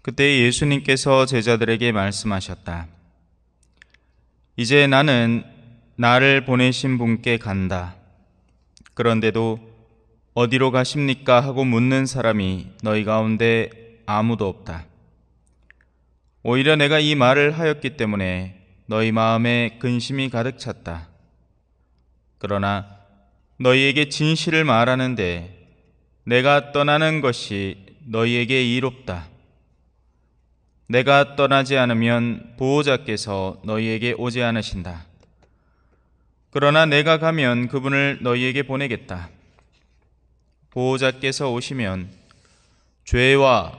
그때 예수님께서 제자들에게 말씀하셨다. 이제 나는 나를 보내신 분께 간다. 그런데도 어디로 가십니까? 하고 묻는 사람이 너희 가운데 아무도 없다. 오히려 내가 이 말을 하였기 때문에 너희 마음에 근심이 가득 찼다. 그러나 너희에게 진실을 말하는데 내가 떠나는 것이 너희에게 이롭다. 내가 떠나지 않으면 보호자께서 너희에게 오지 않으신다. 그러나 내가 가면 그분을 너희에게 보내겠다. 보호자께서 오시면 죄와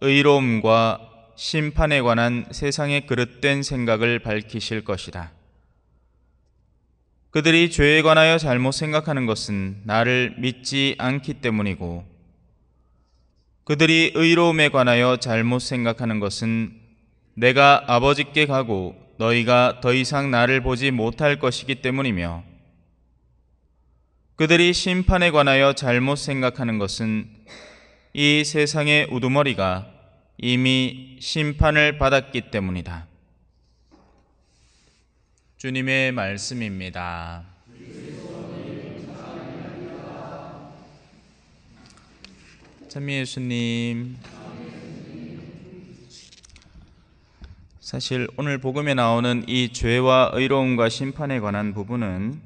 의로움과 심판에 관한 세상의 그릇된 생각을 밝히실 것이다. 그들이 죄에 관하여 잘못 생각하는 것은 나를 믿지 않기 때문이고, 그들이 의로움에 관하여 잘못 생각하는 것은 내가 아버지께 가고 너희가 더 이상 나를 보지 못할 것이기 때문이며, 그들이 심판에 관하여 잘못 생각하는 것은 이 세상의 우두머리가 이미 심판을 받았기 때문이다. 주님의 말씀입니다. 찬미 예수님, 사실 오늘 복음에 나오는 이 죄와 의로움과 심판에 관한 부분은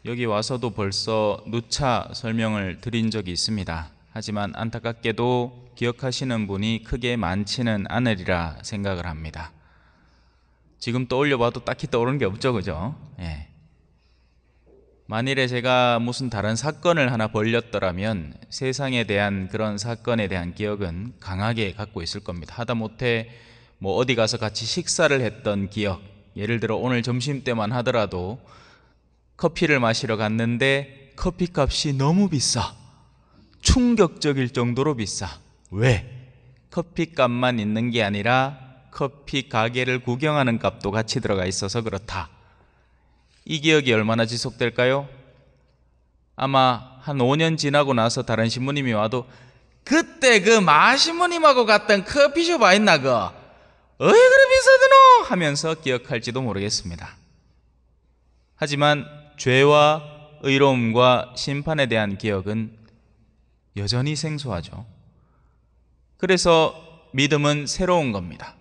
여기 와서도 벌써 누차 설명을 드린 적이 있습니다. 하지만 안타깝게도 기억하시는 분이 크게 많지는 않으리라 생각을 합니다. 지금 떠올려봐도 딱히 떠오르는 게 없죠, 그죠? 예. 만일에 제가 무슨 다른 사건을 하나 벌였더라면 세상에 대한 그런 사건에 대한 기억은 강하게 갖고 있을 겁니다. 하다못해 어디 가서 같이 식사를 했던 기억, 예를 들어 오늘 점심때만 하더라도 커피를 마시러 갔는데 커피값이 너무 비싸. 충격적일 정도로 비싸. 왜? 커피값만 있는 게 아니라 커피 가게를 구경하는 값도 같이 들어가 있어서 그렇다. 이 기억이 얼마나 지속될까요? 아마 한 5년 지나고 나서 다른 신부님이 와도 그때 그 마신부님하고 갔던 커피숍 아있나 그거? 왜 그래 비싸드노? 하면서 기억할지도 모르겠습니다. 하지만 죄와 의로움과 심판에 대한 기억은 여전히 생소하죠. 그래서 믿음은 새로운 겁니다.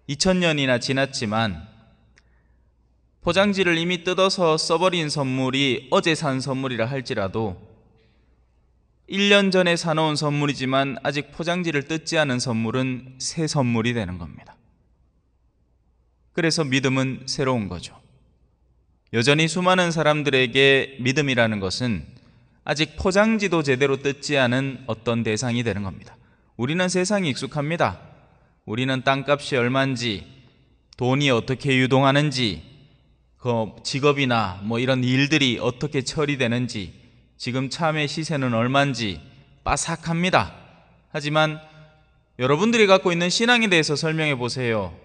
2000년이나 지났지만 포장지를 이미 뜯어서 써버린 선물이 어제 산 선물이라 할지라도 1년 전에 사놓은 선물이지만 아직 포장지를 뜯지 않은 선물은 새 선물이 되는 겁니다. 그래서 믿음은 새로운 거죠. 여전히 수많은 사람들에게 믿음이라는 것은 아직 포장지도 제대로 뜯지 않은 어떤 대상이 되는 겁니다. 우리는 세상이 익숙합니다. 우리는 땅값이 얼마인지, 돈이 어떻게 유동하는지, 직업이나 이런 일들이 어떻게 처리되는지, 지금 참외 시세는 얼마인지 빠삭합니다. 하지만 여러분들이 갖고 있는 신앙에 대해서 설명해 보세요.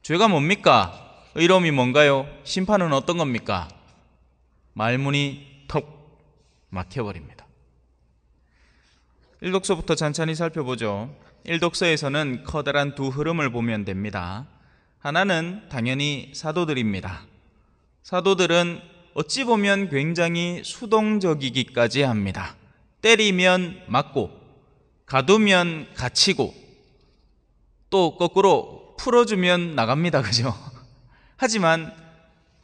죄가 뭡니까? 의로움이 뭔가요? 심판은 어떤 겁니까? 말문이 턱 막혀버립니다. 1독서부터 찬찬히 살펴보죠. 1독서에서는 커다란 두 흐름을 보면 됩니다. 하나는 당연히 사도들입니다. 사도들은 어찌 보면 굉장히 수동적이기까지 합니다. 때리면 맞고, 가두면 갇히고, 또 거꾸로 풀어주면 나갑니다. 그죠? 하지만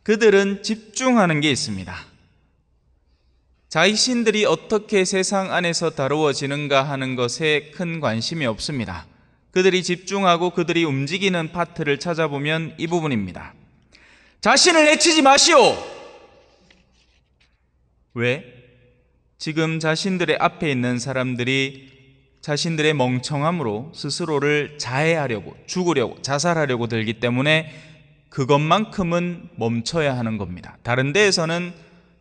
그들은 집중하는 게 있습니다. 자신들이 어떻게 세상 안에서 다루어지는가 하는 것에 큰 관심이 없습니다. 그들이 집중하고 그들이 움직이는 파트를 찾아보면 이 부분입니다. 자신을 해치지 마시오! 왜? 지금 자신들의 앞에 있는 사람들이 자신들의 멍청함으로 스스로를 자해하려고, 죽으려고, 자살하려고 들기 때문에 그것만큼은 멈춰야 하는 겁니다. 다른 데에서는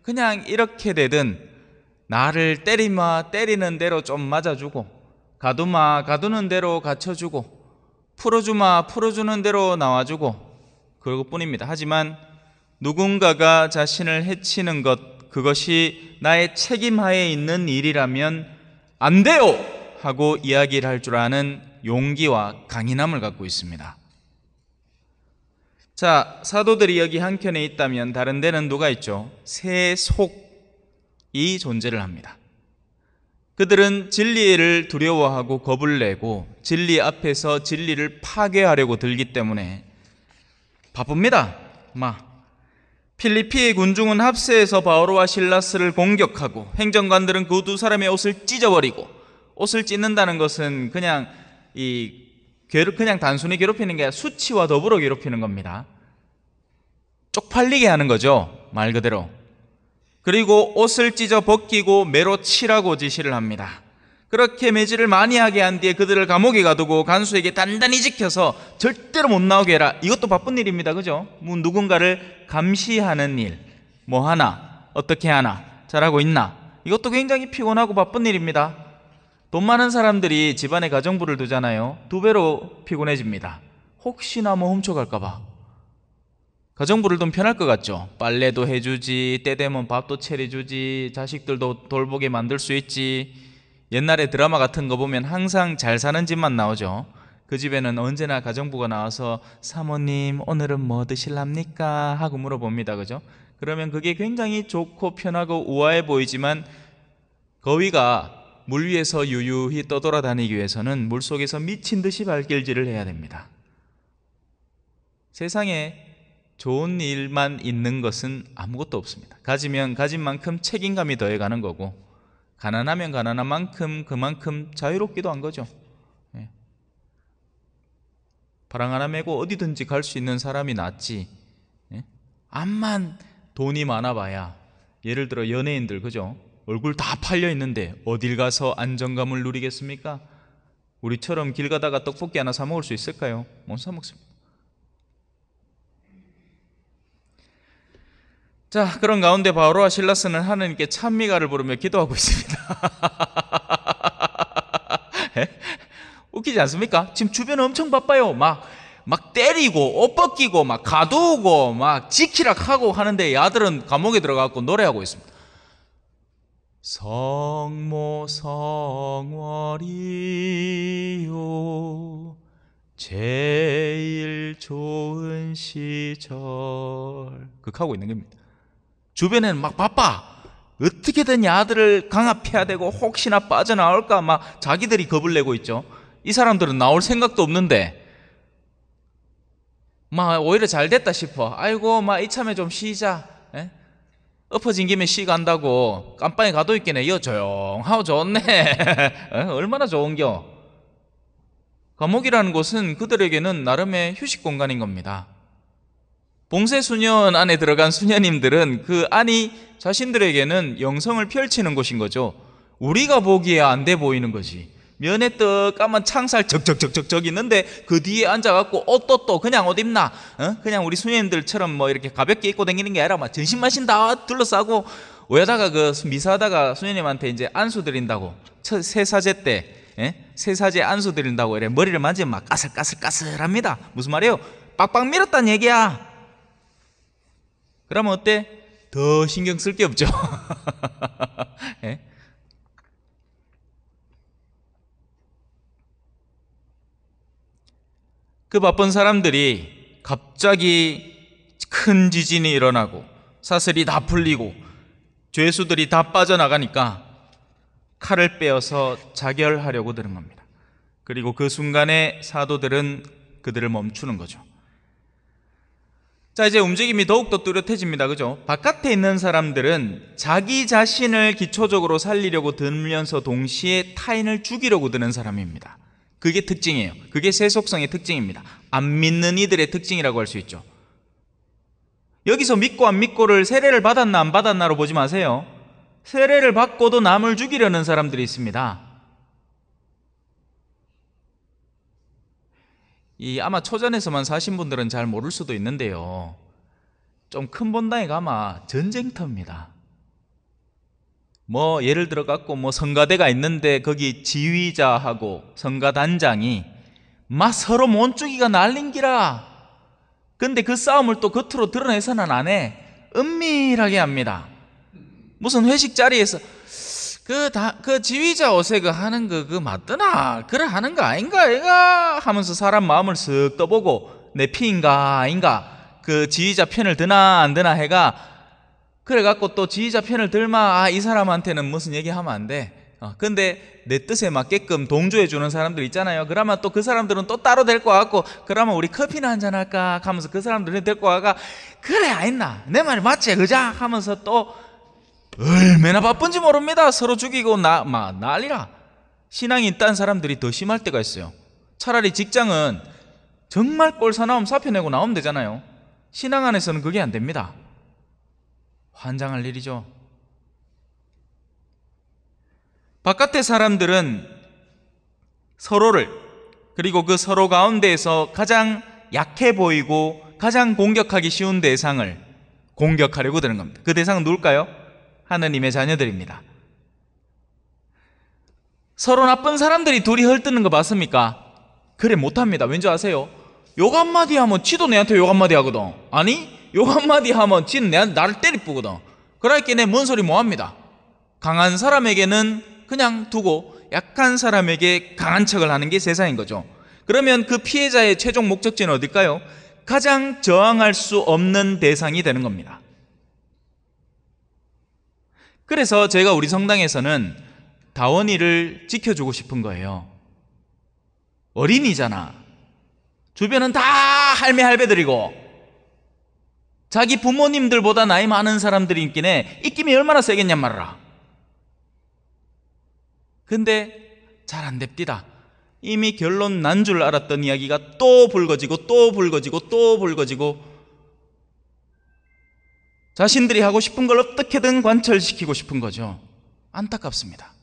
그냥 이렇게 되든 나를 때리마 때리는 대로 좀 맞아주고, 가두마 가두는 대로 갇혀주고, 풀어주마 풀어주는 대로 나와주고, 그것뿐입니다. 하지만 누군가가 자신을 해치는 것, 그것이 나의 책임하에 있는 일이라면 안 돼요! 하고 이야기를 할 줄 아는 용기와 강인함을 갖고 있습니다. 자, 사도들이 여기 한켠에 있다면 다른 데는 누가 있죠? 세속이 존재를 합니다. 그들은 진리를 두려워하고 겁을 내고 진리 앞에서 진리를 파괴하려고 들기 때문에 바쁩니다. 필리피의 군중은 합세해서 바오로와 실라스를 공격하고 행정관들은 그 두 사람의 옷을 찢어버리고, 옷을 찢는다는 것은 그냥 단순히 괴롭히는 게 아니라 수치와 더불어 괴롭히는 겁니다. 쪽팔리게 하는 거죠, 말 그대로. 그리고 옷을 찢어 벗기고 매로 치라고 지시를 합니다. 그렇게 매질을 많이 하게 한 뒤에 그들을 감옥에 가두고 간수에게 단단히 지켜서 절대로 못 나오게 해라. 이것도 바쁜 일입니다, 그죠? 누군가를 감시하는 일, 뭐 하나, 어떻게 하나, 잘하고 있나, 이것도 굉장히 피곤하고 바쁜 일입니다. 돈 많은 사람들이 집안에 가정부를 두잖아요. 2배로 피곤해집니다. 혹시나 뭐 훔쳐갈까 봐. 가정부를 두면 편할 것 같죠? 빨래도 해주지, 때 되면 밥도 차려주지, 자식들도 돌보게 만들 수 있지. 옛날에 드라마 같은 거 보면 항상 잘 사는 집만 나오죠. 그 집에는 언제나 가정부가 나와서 사모님 오늘은 뭐 드실랍니까? 하고 물어봅니다, 그죠? 그러면 그게 굉장히 좋고 편하고 우아해 보이지만 거위가 물 위에서 유유히 떠돌아다니기 위해서는 물속에서 미친 듯이 발길질을 해야 됩니다. 세상에 좋은 일만 있는 것은 아무것도 없습니다. 가지면 가진 만큼 책임감이 더해가는 거고, 가난하면 가난한 만큼 그만큼 자유롭기도 한 거죠. 발 하나 메고 어디든지 갈 수 있는 사람이 낫지. 암만 돈이 많아봐야, 예를 들어 연예인들, 그죠? 얼굴 다 팔려 있는데 어딜 가서 안정감을 누리겠습니까? 우리처럼 길 가다가 떡볶이 하나 사 먹을 수 있을까요? 못 사 먹습니다. 자, 그런 가운데 바오로와 실라스는 하나님께 찬미가를 부르며 기도하고 있습니다. 웃기지 않습니까? 지금 주변은 엄청 바빠요. 막 때리고 옷 벗기고 막 가두고 막 지키락 하고 하는데 이 아들은 감옥에 들어가고 노래하고 있습니다. 성모 성월이요 제일 좋은 시절, 극하고 있는 겁니다. 주변에는 막 바빠. 어떻게든 이 아들을 강압해야 되고 혹시나 빠져나올까 막 자기들이 겁을 내고 있죠. 이 사람들은 나올 생각도 없는데 막 오히려 잘 됐다 싶어. 아이고 막 이참에 좀 쉬자. 엎어진 김에 쉬 간다고 깜빵에 가둬 있겠네. 여 조용하고 좋네. 얼마나 좋은겨. 감옥이라는 곳은 그들에게는 나름의 휴식 공간인 겁니다. 봉쇄수년 안에 들어간 수녀님들은 그 안이 자신들에게는 영성을 펼치는 곳인 거죠. 우리가 보기에 안 돼 보이는 거지. 면에 떡까만 창살 적적적적적 있는데 그 뒤에 앉아갖고 옷도 또 그냥 옷 입나? 그냥 우리 수녀님들처럼 뭐 이렇게 가볍게 입고 다니는 게 아니라 막 전신마신 다 둘러싸고, 왜다가 그 미사하다가 수녀님한테 이제 안수 드린다고, 세사제 때 세사제 안수 드린다고 이래 머리를 만지면 막 까슬까슬까슬합니다. 무슨 말이에요? 빡빡 밀었다는 얘기야. 그러면 어때? 더 신경 쓸 게 없죠. 그 바쁜 사람들이 갑자기 큰 지진이 일어나고 사슬이 다 풀리고 죄수들이 다 빠져나가니까 칼을 빼어서 자결하려고 드는 겁니다. 그리고 그 순간에 사도들은 그들을 멈추는 거죠. 자, 이제 움직임이 더욱더 뚜렷해집니다. 그죠? 바깥에 있는 사람들은 자기 자신을 기초적으로 살리려고 들면서 동시에 타인을 죽이려고 드는 사람입니다. 그게 특징이에요. 그게 세속성의 특징입니다. 안 믿는 이들의 특징이라고 할 수 있죠. 여기서 믿고 안 믿고를 세례를 받았나 안 받았나로 보지 마세요. 세례를 받고도 남을 죽이려는 사람들이 있습니다. 아마 초전에서만 사신 분들은 잘 모를 수도 있는데요, 좀 큰 본당에 가면 전쟁터입니다. 뭐 예를 들어 갖고 뭐 성가대가 있는데 거기 지휘자하고 성가단장이 막 서로 몸죽이가 날린기라. 근데 그 싸움을 또 겉으로 드러내서는 안 해. 은밀하게 합니다. 무슨 회식 자리에서 그 지휘자 옷에 하는 그 맞더나? 그래 하는 거 아닌가? 얘가 하면서 사람 마음을 쓱 떠보고 내 피인가 아닌가? 그 지휘자 편을 드나 안 드나 해가 그래갖고 또 지휘자 편을 들마 이 사람한테는 무슨 얘기하면 안 돼. 근데 내 뜻에 맞게끔 동조해 주는 사람들 있잖아요. 그러면 또 그 사람들은 또 따로 데리고 와갖고 그러면 우리 커피나 한잔 할까 하면서 그 사람들을 데리고 와가 그래 아있나 내 말이 맞지 그자 하면서 또 얼마나 바쁜지 모릅니다. 서로 죽이고 난리라. 신앙이 있다는 사람들이 더 심할 때가 있어요. 차라리 직장은 정말 꼴사 나오면 사표 내고 나오면 되잖아요. 신앙 안에서는 그게 안 됩니다. 환장할 일이죠. 바깥의 사람들은 서로를 그리고 그 서로 가운데에서 가장 약해 보이고 가장 공격하기 쉬운 대상을 공격하려고 드는 겁니다. 그 대상은 누굴까요? 하느님의 자녀들입니다. 서로 나쁜 사람들이 둘이 헐뜯는 거 봤습니까? 그래 못합니다. 왠지 아세요? 욕 한마디 하면 지도 내한테 욕 한마디 하거든. 아니 욕 한마디 하면 지는 나를 때리쁘거든. 그러니까 내 뭔 소리 못합니다. 강한 사람에게는 그냥 두고 약한 사람에게 강한 척을 하는 게 세상인 거죠. 그러면 그 피해자의 최종 목적지는 어딜까요? 가장 저항할 수 없는 대상이 되는 겁니다. 그래서 제가 우리 성당에서는 다원이를 지켜주고 싶은 거예요. 어린이잖아. 주변은 다 할매 할배들이고 자기 부모님들보다 나이 많은 사람들이 있긴 해. 입김이 얼마나 세겠냔 말이라. 근데 잘 안 됩디다. 이미 결론 난 줄 알았던 이야기가 또 불거지고 또 불거지고 또 불거지고 자신들이 하고 싶은 걸 어떻게든 관철시키고 싶은 거죠. 안타깝습니다.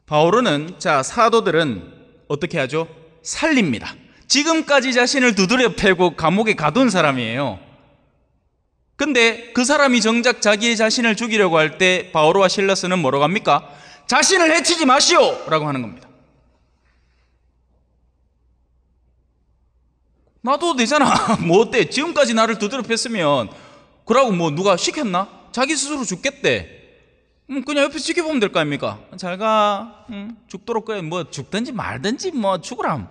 바오로는 사도들은 어떻게 하죠? 살립니다. 지금까지 자신을 두드려 패고 감옥에 가둔 사람이에요. 근데 그 사람이 정작 자기 자신을 죽이려고 할 때 바오로와 실라스는 뭐라고 합니까? 자신을 해치지 마시오! 라고 하는 겁니다. 놔둬도 되잖아. 뭐 어때? 지금까지 나를 두드려 팼으면 그러고 뭐 누가 시켰나? 자기 스스로 죽겠대. 그냥 옆에서 지켜보면 될 거 아닙니까? 잘 가. 죽도록 뭐 죽든지 말든지 뭐 죽으람.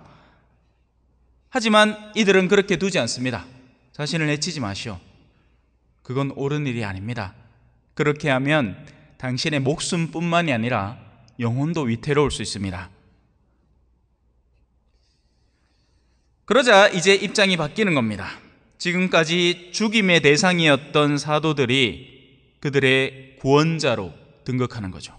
하지만 이들은 그렇게 두지 않습니다. 자신을 해치지 마시오. 그건 옳은 일이 아닙니다. 그렇게 하면 당신의 목숨뿐만이 아니라 영혼도 위태로울 수 있습니다. 그러자 이제 입장이 바뀌는 겁니다. 지금까지 죽임의 대상이었던 사도들이 그들의 구원자로 등극하는 거죠.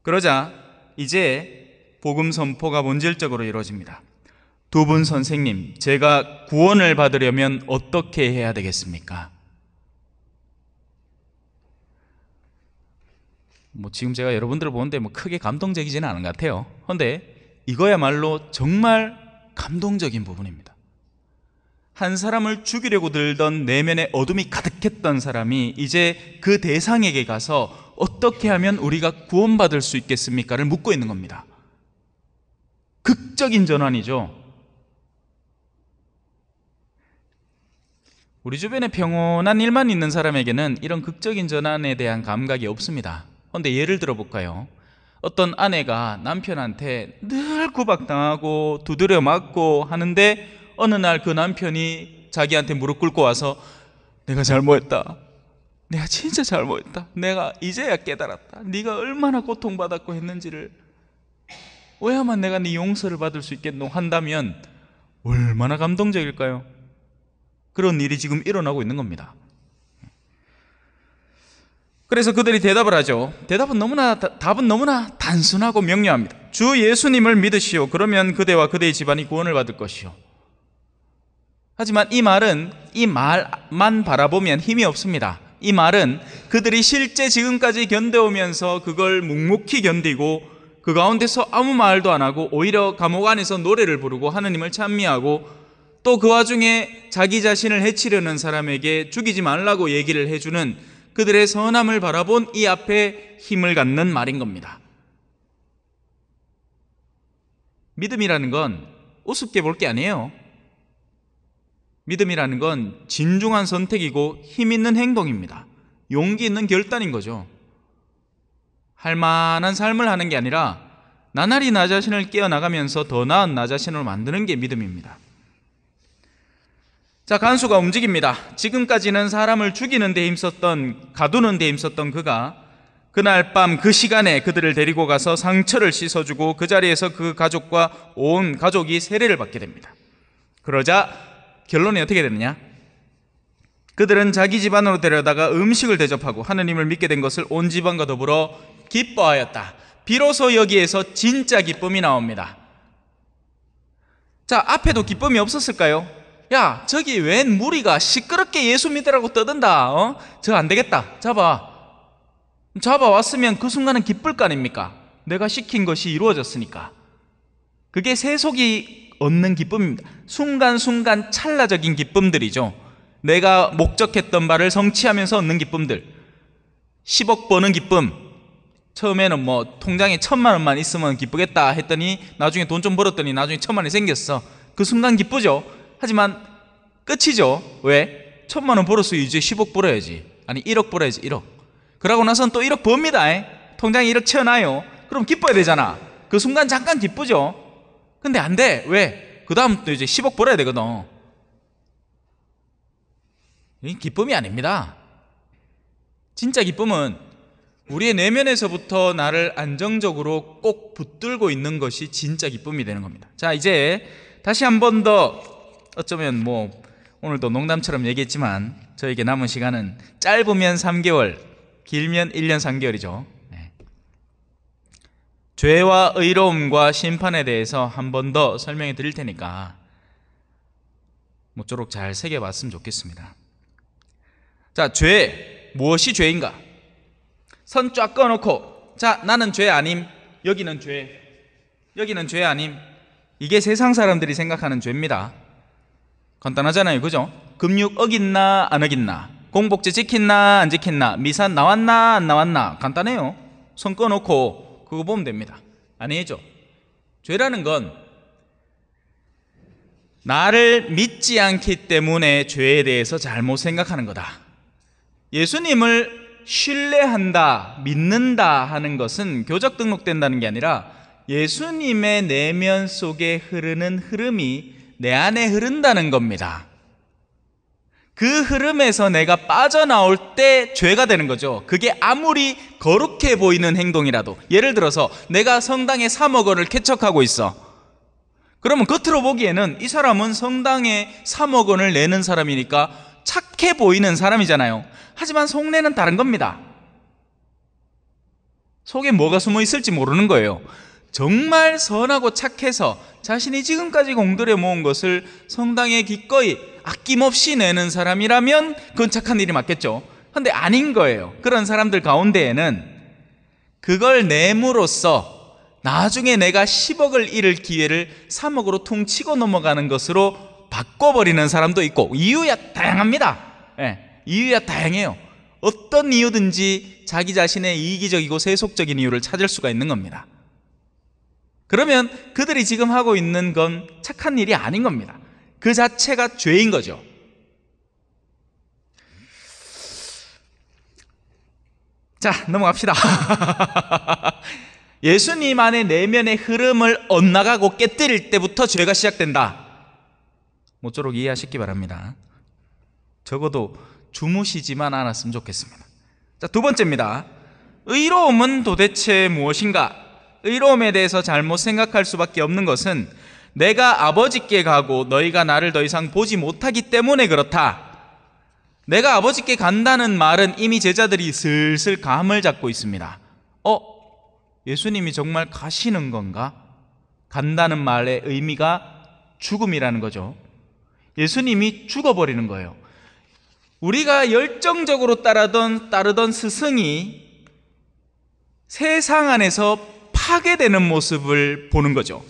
그러자 이제 복음 선포가 본질적으로 이루어집니다. 두 분 선생님, 제가 구원을 받으려면 어떻게 해야 되겠습니까? 지금 제가 여러분들을 보는데 크게 감동적이지는 않은 것 같아요. 그런데 이거야말로 정말 감동적인 부분입니다. 한 사람을 죽이려고 들던 내면의 어둠이 가득했던 사람이 이제 그 대상에게 가서 어떻게 하면 우리가 구원받을 수 있겠습니까를 묻고 있는 겁니다. 극적인 전환이죠. 우리 주변에 평온한 일만 있는 사람에게는 이런 극적인 전환에 대한 감각이 없습니다. 그런데 예를 들어 볼까요? 어떤 아내가 남편한테 늘 구박당하고 두드려 맞고 하는데 어느 날 그 남편이 자기한테 무릎 꿇고 와서 내가 잘못했다. 내가 진짜 잘못했다. 내가 이제야 깨달았다. 네가 얼마나 고통받았고 했는지를. 왜야만 내가 네 용서를 받을 수 있겠노 한다면 얼마나 감동적일까요? 그런 일이 지금 일어나고 있는 겁니다. 그래서 그들이 대답을 하죠. 답은 너무나 단순하고 명료합니다. 주 예수님을 믿으시오. 그러면 그대와 그대의 집안이 구원을 받을 것이요. 하지만 이 말만 바라보면 힘이 없습니다. 이 말은 그들이 실제 지금까지 견뎌오면서 그걸 묵묵히 견디고 그 가운데서 아무 말도 안 하고 오히려 감옥 안에서 노래를 부르고 하느님을 찬미하고 또 그 와중에 자기 자신을 해치려는 사람에게 죽이지 말라고 얘기를 해주는 그들의 선함을 바라본 이 앞에 힘을 갖는 말인 겁니다. 믿음이라는 건 우습게 볼 게 아니에요. 믿음이라는 건 진중한 선택이고 힘 있는 행동입니다. 용기 있는 결단인 거죠. 할 만한 삶을 하는 게 아니라 나날이 나 자신을 깨어나가면서 더 나은 나 자신을 만드는 게 믿음입니다. 자, 간수가 움직입니다. 지금까지는 사람을 죽이는 데 힘썼던, 가두는 데 힘썼던 그가 그날 밤 그 시간에 그들을 데리고 가서 상처를 씻어주고 그 자리에서 그 가족과 온 가족이 세례를 받게 됩니다. 그러자 결론이 어떻게 되느냐? 그들은 자기 집안으로 데려다가 음식을 대접하고 하느님을 믿게 된 것을 온 집안과 더불어 기뻐하였다. 비로소 여기에서 진짜 기쁨이 나옵니다. 자, 앞에도 기쁨이 없었을까요? 야, 저기 웬 무리가 시끄럽게 예수 믿으라고 떠든다. 저 안 되겠다. 잡아왔으면 그 순간은 기쁠 거 아닙니까? 내가 시킨 것이 이루어졌으니까. 그게 세속이 얻는 기쁨입니다. 순간순간 찰나적인 기쁨들이죠. 내가 목적했던 바를 성취하면서 얻는 기쁨들. 10억 버는 기쁨. 처음에는 뭐 통장에 1,000만 원만 있으면 기쁘겠다 했더니 나중에 돈 좀 벌었더니 나중에 1,000만 원이 생겼어. 그 순간 기쁘죠. 하지만 끝이죠. 왜? 1,000만 원 벌었어요. 이제 10억 벌어야지. 아니 1억 벌어야지. 1억. 그러고 나서는 또 1억 법니다. 통장에 1억 채워놔요. 그럼 기뻐야 되잖아. 그 순간 잠깐 기쁘죠. 근데 안 돼. 왜? 그 다음 또 이제 10억 벌어야 되거든. 이 기쁨이 아닙니다. 진짜 기쁨은 우리의 내면에서부터 나를 안정적으로 꼭 붙들고 있는 것이 진짜 기쁨이 되는 겁니다. 자, 이제 다시 한 번 더, 어쩌면 뭐 오늘도 농담처럼 얘기했지만 저에게 남은 시간은 짧으면 3개월, 길면 1년 3개월이죠. 죄와 의로움과 심판에 대해서 한 번 더 설명해 드릴 테니까 모쪼록 잘 새겨봤으면 좋겠습니다. 자, 죄, 무엇이 죄인가? 선 쫙 꺼놓고, 자, 나는 죄 아님, 여기는 죄, 여기는 죄 아님. 이게 세상 사람들이 생각하는 죄입니다. 간단하잖아요, 그죠? 금육 어긴나 안 어긴나, 공복제 지킨나 안 지킨나, 미산 나왔나 안 나왔나, 간단해요. 선 꺼놓고 그거 보면 됩니다. 아니죠. 죄라는 건 나를 믿지 않기 때문에 죄에 대해서 잘못 생각하는 거다. 예수님을 신뢰한다, 믿는다 하는 것은 교적 등록된다는 게 아니라 예수님의 내면 속에 흐르는 흐름이 내 안에 흐른다는 겁니다. 그 흐름에서 내가 빠져나올 때 죄가 되는 거죠. 그게 아무리 거룩해 보이는 행동이라도, 예를 들어서 내가 성당에 3억 원을 쾌척하고 있어. 그러면 겉으로 보기에는 이 사람은 성당에 3억 원을 내는 사람이니까 착해 보이는 사람이잖아요. 하지만 속내는 다른 겁니다. 속에 뭐가 숨어 있을지 모르는 거예요. 정말 선하고 착해서 자신이 지금까지 공들여 모은 것을 성당에 기꺼이 아낌없이 내는 사람이라면 그건 착한 일이 맞겠죠. 그런데 아닌 거예요. 그런 사람들 가운데에는 그걸 내므로써 나중에 내가 10억을 잃을 기회를 3억으로 퉁치고 넘어가는 것으로 바꿔버리는 사람도 있고, 이유야 다양합니다. 이유야 다양해요. 어떤 이유든지 자기 자신의 이기적이고 세속적인 이유를 찾을 수가 있는 겁니다. 그러면 그들이 지금 하고 있는 건 착한 일이 아닌 겁니다. 그 자체가 죄인 거죠. 자, 넘어갑시다. 예수님 안에 내면의 흐름을 엇나가고 깨뜨릴 때부터 죄가 시작된다. 모쪼록 이해하시기 바랍니다. 적어도 주무시지만 않았으면 좋겠습니다. 자, 두 번째입니다. 의로움은 도대체 무엇인가? 의로움에 대해서 잘못 생각할 수밖에 없는 것은 내가 아버지께 가고 너희가 나를 더 이상 보지 못하기 때문에 그렇다. 내가 아버지께 간다는 말은 이미 제자들이 슬슬 감을 잡고 있습니다. 예수님이 정말 가시는 건가? 간다는 말의 의미가 죽음이라는 거죠. 예수님이 죽어버리는 거예요. 우리가 열정적으로 따르던 스승이 세상 안에서 파괴되는 모습을 보는 거죠.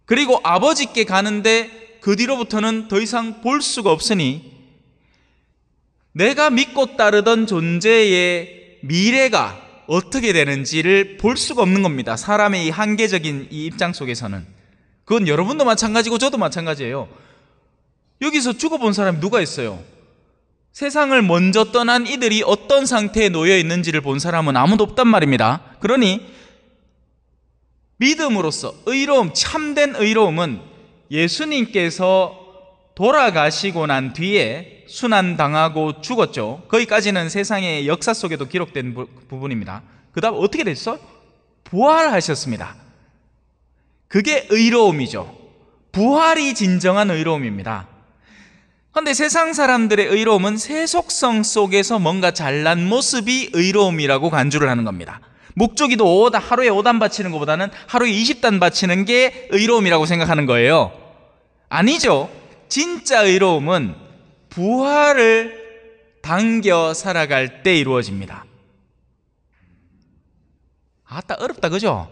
그리고 아버지께 가는데 그 뒤로부터는 더 이상 볼 수가 없으니 내가 믿고 따르던 존재의 미래가 어떻게 되는지를 볼 수가 없는 겁니다. 사람의 이 한계적인 이 입장 속에서는. 그건 여러분도 마찬가지고 저도 마찬가지예요. 여기서 죽어본 사람이 누가 있어요? 세상을 먼저 떠난 이들이 어떤 상태에 놓여 있는지를 본 사람은 아무도 없단 말입니다. 그러니 믿음으로써 의로움, 참된 의로움은 예수님께서 돌아가시고 난 뒤에 순환당하고 죽었죠. 거기까지는 세상의 역사 속에도 기록된 부분입니다. 그 다음 어떻게 됐어? 부활하셨습니다. 그게 의로움이죠. 부활이 진정한 의로움입니다. 그런데 세상 사람들의 의로움은 세속성 속에서 뭔가 잘난 모습이 의로움이라고 간주를 하는 겁니다. 목조기도 하루에 5단 바치는 것보다는 하루에 20단 바치는 게 의로움이라고 생각하는 거예요. 아니죠. 진짜 의로움은 부활을 당겨 살아갈 때 이루어집니다. 아따 어렵다 그죠?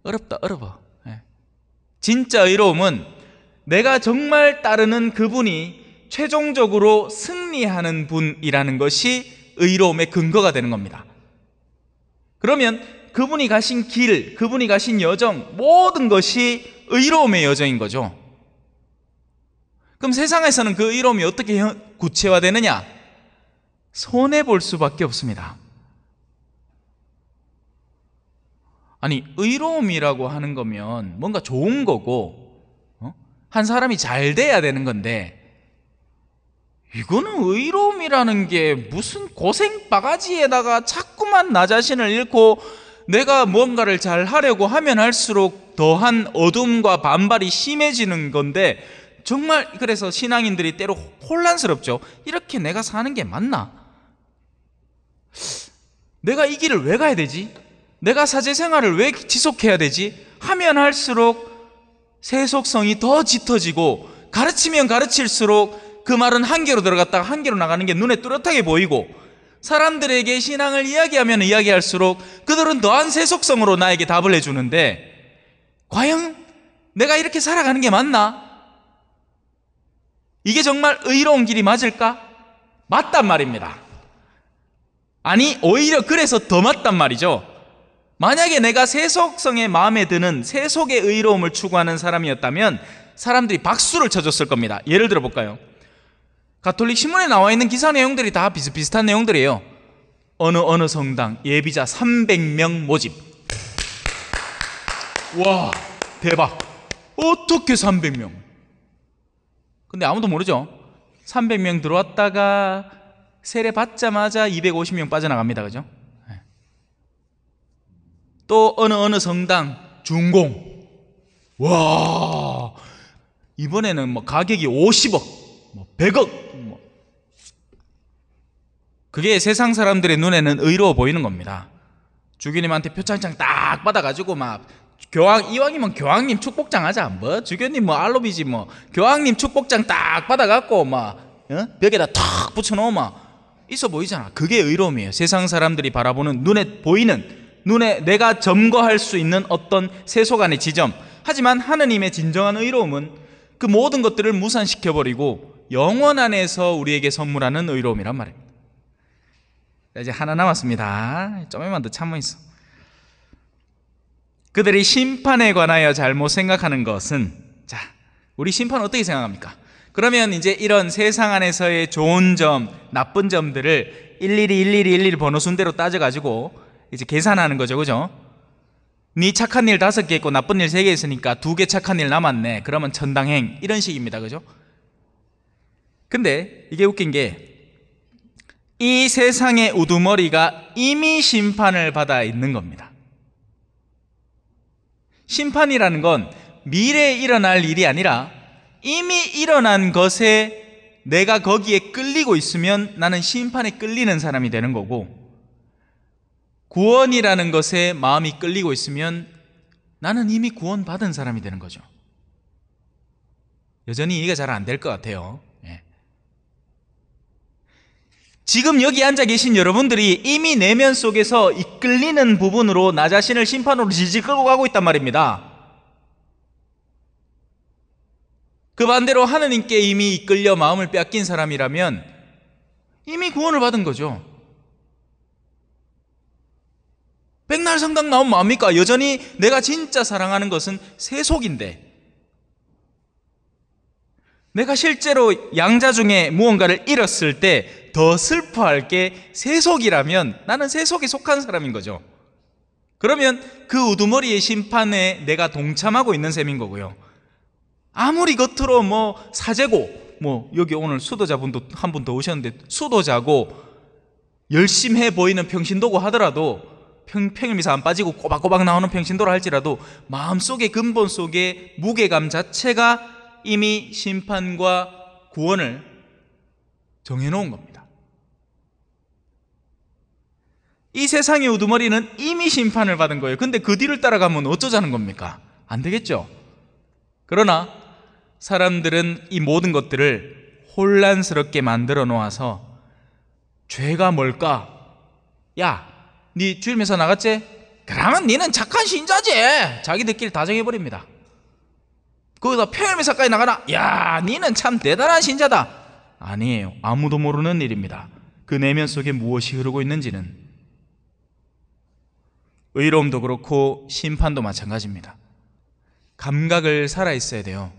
어려워. 진짜 의로움은 내가 정말 따르는 그분이 최종적으로 승리하는 분이라는 것이 의로움의 근거가 되는 겁니다. 그러면 그분이 가신 길, 그분이 가신 여정, 모든 것이 의로움의 여정인 거죠. 그럼 세상에서는 그 의로움이 어떻게 구체화되느냐? 손해볼 수밖에 없습니다. 아니, 의로움이라고 하는 거면 뭔가 좋은 거고, 한 사람이 잘 돼야 되는 건데, 이거는 의로움이라는 게 무슨 고생 바가지에다가 자꾸만 나 자신을 잃고 내가 뭔가를 잘 하려고 하면 할수록 더한 어둠과 반발이 심해지는 건데, 정말 그래서 신앙인들이 때로 혼란스럽죠. 이렇게 내가 사는 게 맞나? 내가 이 길을 왜 가야 되지? 내가 사제생활을 왜 지속해야 되지? 하면 할수록 세속성이 더 짙어지고, 가르치면 가르칠수록 그 말은 한계로 들어갔다가 한계로 나가는 게 눈에 뚜렷하게 보이고, 사람들에게 신앙을 이야기하면 이야기할수록 그들은 더한 세속성으로 나에게 답을 해주는데, 과연 내가 이렇게 살아가는 게 맞나? 이게 정말 의로운 길이 맞을까? 맞단 말입니다. 아니, 오히려 그래서 더 맞단 말이죠. 만약에 내가 세속성에 마음에 드는 세속의 의로움을 추구하는 사람이었다면 사람들이 박수를 쳐줬을 겁니다. 예를 들어 볼까요? 가톨릭 신문에 나와 있는 기사 내용들이 다 비슷비슷한 내용들이에요. 어느 성당 예비자 300명 모집. 와, 대박. 어떻게 300명? 근데 아무도 모르죠. 300명 들어왔다가 세례 받자마자 250명 빠져나갑니다. 그죠? 또 어느 성당 준공. 와, 이번에는 뭐 가격이 50억, 뭐 100억. 그게 세상 사람들의 눈에는 의로워 보이는 겁니다. 주교님한테 표창장 딱 받아가지고 막 이왕이면 교황님 축복장 하자. 뭐 주교님 뭐 알로비지 뭐 교황님 축복장 딱 받아갖고 막 벽에다 탁 붙여놓으면 있어 보이잖아. 그게 의로움이에요. 세상 사람들이 바라보는 눈에 보이는, 눈에 내가 점거할 수 있는 어떤 세속안의 지점. 하지만 하느님의 진정한 의로움은 그 모든 것들을 무산시켜버리고 영원 안에서 우리에게 선물하는 의로움이란 말입니다. 이제 하나 남았습니다. 좀만 더 참아 있어. 그들이 심판에 관하여 잘못 생각하는 것은, 자, 우리 심판 어떻게 생각합니까? 그러면 이제 이런 세상 안에서의 좋은 점, 나쁜 점들을 일일이 번호 순대로 따져가지고 이제 계산하는 거죠. 그죠? 네 착한 일 5개 있고 나쁜 일 3개 있으니까 2개 착한 일 남았네. 그러면 천당행. 이런 식입니다. 그죠? 근데 이게 웃긴 게, 이 세상의 우두머리가 이미 심판을 받아 있는 겁니다. 심판이라는 건 미래에 일어날 일이 아니라 이미 일어난 것에 내가 거기에 끌리고 있으면 나는 심판에 끌리는 사람이 되는 거고, 구원이라는 것에 마음이 끌리고 있으면 나는 이미 구원받은 사람이 되는 거죠. 여전히 이해가 잘 안 될 것 같아요. 지금 여기 앉아 계신 여러분들이 이미 내면 속에서 이끌리는 부분으로 나 자신을 심판으로 질질 끌고 가고 있단 말입니다. 그 반대로 하느님께 이미 이끌려 마음을 빼앗긴 사람이라면 이미 구원을 받은 거죠. 백날 성당 나오면 뭐합니까? 여전히 내가 진짜 사랑하는 것은 세속인데, 내가 실제로 양자 중에 무언가를 잃었을 때 더 슬퍼할 게 세속이라면 나는 세속에 속한 사람인 거죠. 그러면 그 우두머리의 심판에 내가 동참하고 있는 셈인 거고요. 아무리 겉으로 뭐 사제고, 뭐 여기 오늘 수도자분도 한 분 더 오셨는데 수도자고 열심해 보이는 평신도고 하더라도, 평일미사 안 빠지고 꼬박꼬박 나오는 평신도라 할지라도 마음속의 근본 속에 무게감 자체가 이미 심판과 구원을 정해놓은 겁니다. 이 세상의 우두머리는 이미 심판을 받은 거예요. 근데 그 뒤를 따라가면 어쩌자는 겁니까? 안 되겠죠. 그러나 사람들은 이 모든 것들을 혼란스럽게 만들어 놓아서 죄가 뭘까? 야, 네 주일미사 나갔지? 그러면 니는 착한 신자지. 자기들끼리 다 정해버립니다. 거기다 평일미사까지 나가라. 야, 니는 참 대단한 신자다. 아니에요. 아무도 모르는 일입니다. 그 내면 속에 무엇이 흐르고 있는지는. 의로움도 그렇고 심판도 마찬가지입니다. 감각을 살아있어야 돼요.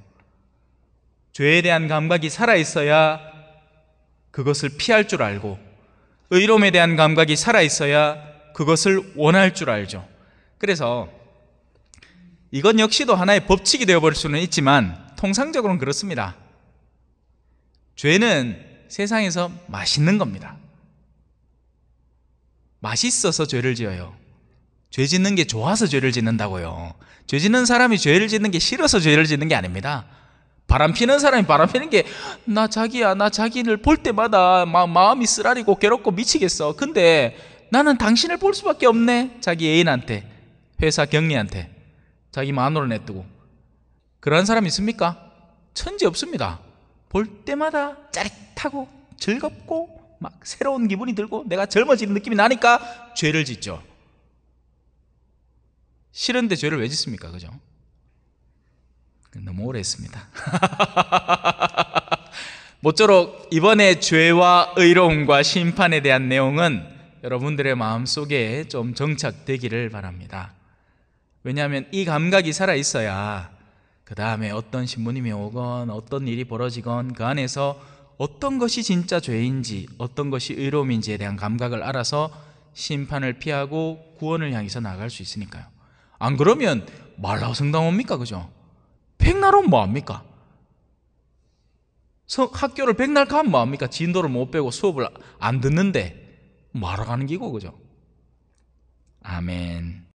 죄에 대한 감각이 살아있어야 그것을 피할 줄 알고, 의로움에 대한 감각이 살아있어야 그것을 원할 줄 알죠. 그래서 이건 역시도 하나의 법칙이 되어버릴 수는 있지만 통상적으로는 그렇습니다. 죄는 세상에서 맛있는 겁니다. 맛있어서 죄를 지어요. 죄 짓는 게 좋아서 죄를 짓는다고요. 죄 짓는 사람이 죄를 짓는 게 싫어서 죄를 짓는 게 아닙니다. 바람 피는 사람이 바람 피는 게, 나 자기야, 나 자기를 볼 때마다 마음이 쓰라리고 괴롭고 미치겠어. 근데 나는 당신을 볼 수밖에 없네. 자기 애인한테, 회사 경리한테, 자기 마누라 냅두고. 그런 사람 있습니까? 천지 없습니다. 볼 때마다 짜릿하고 즐겁고 막 새로운 기분이 들고 내가 젊어지는 느낌이 나니까 죄를 짓죠. 싫은데 죄를 왜 짓습니까? 그죠? 너무 오래 했습니다. 모쪼록 이번에 죄와 의로움과 심판에 대한 내용은 여러분들의 마음속에 좀 정착되기를 바랍니다. 왜냐하면 이 감각이 살아있어야 그 다음에 어떤 신부님이 오건 어떤 일이 벌어지건 그 안에서 어떤 것이 진짜 죄인지 어떤 것이 의로움인지에 대한 감각을 알아서 심판을 피하고 구원을 향해서 나아갈 수 있으니까요. 안 그러면 말라고 성당 옵니까? 그죠? 백날 오면 뭐합니까? 학교를 백날 가면 뭐합니까? 진도를 못 배우고 수업을 안 듣는데 말하러 가는 기고, 그죠? 아멘.